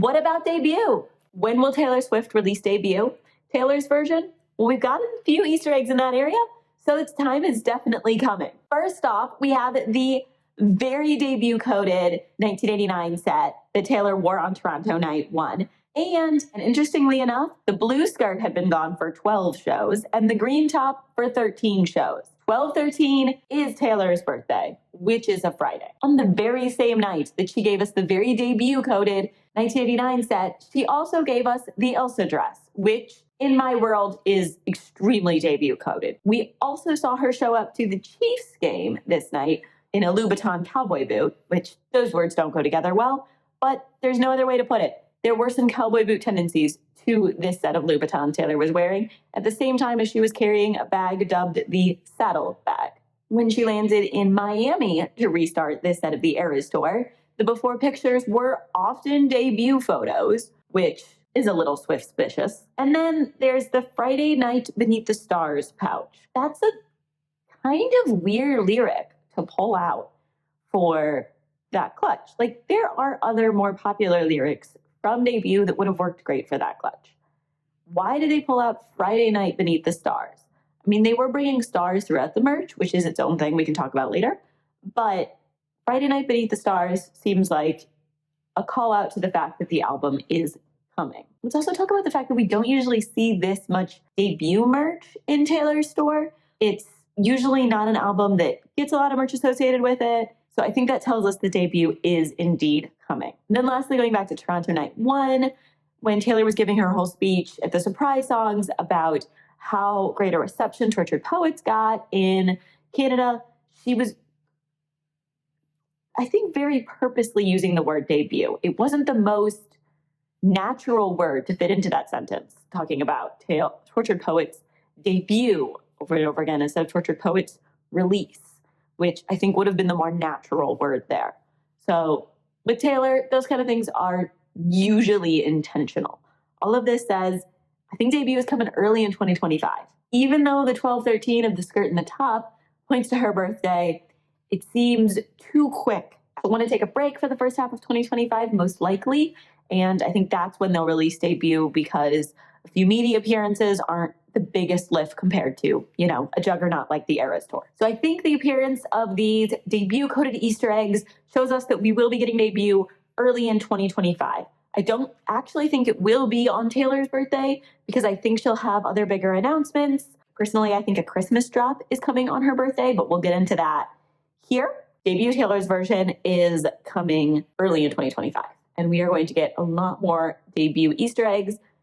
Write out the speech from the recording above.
What about debut? When will Taylor Swift release debut? Taylor's version? Well, we've got a few Easter eggs in that area, so its time is definitely coming. First off, we have the very debut-coded 1989 set that Taylor wore on Toronto Night 1. And interestingly enough, the blue skirt had been gone for 12 shows and the green top for 13 shows. 12/13 is Taylor's birthday, which is a Friday. On the very same night that she gave us the very debut-coded 1989 set, she also gave us the Elsa dress, which in my world is extremely debut-coded. We also saw her show up to the Chiefs game this night in a Louboutin cowboy boot, which those words don't go together well, but there's no other way to put it. There were some cowboy boot tendencies to this set of Louboutin Taylor was wearing at the same time as she was carrying a bag dubbed the Saddle Bag. When she landed in Miami to restart this set of the Eras Tour, the before pictures were often debut photos, which is a little Swift-spicious. And then there's the Friday Night Beneath the Stars pouch. That's a kind of weird lyric to pull out for that clutch. Like, there are other more popular lyrics from debut that would have worked great for that clutch. Why did they pull out Friday Night Beneath the Stars? I mean, they were bringing stars throughout the merch, which is its own thing we can talk about later. But Friday Night Beneath the Stars seems like a call out to the fact that the album is coming. Let's also talk about the fact that we don't usually see this much debut merch in Taylor's store. It's usually not an album that gets a lot of merch associated with it. So I think that tells us the debut is indeed coming. And then lastly, going back to Toronto Night 1, when Taylor was giving her whole speech at the surprise songs about how great a reception Tortured Poets got in Canada, she was, I think, very purposely using the word debut. It wasn't the most natural word to fit into that sentence, talking about Tortured Poets debut over and over again instead of Tortured Poets release, which I think would have been the more natural word there. So with Taylor, those kind of things are usually intentional. All of this says, I think debut is coming early in 2025. Even though the 12/13 of the skirt and the top points to her birthday, it seems too quick. I want to take a break for the first half of 2025, most likely. And I think that's when they'll release debut, because a few media appearances aren't the biggest lift compared to, a juggernaut like the Eras Tour. So I think the appearance of these debut-coded Easter eggs shows us that we will be getting debut early in 2025. I don't actually think it will be on Taylor's birthday, because I think she'll have other bigger announcements. Personally, I think a Christmas drop is coming on her birthday, but we'll get into that here. Debut Taylor's version is coming early in 2025, and we are going to get a lot more debut Easter eggs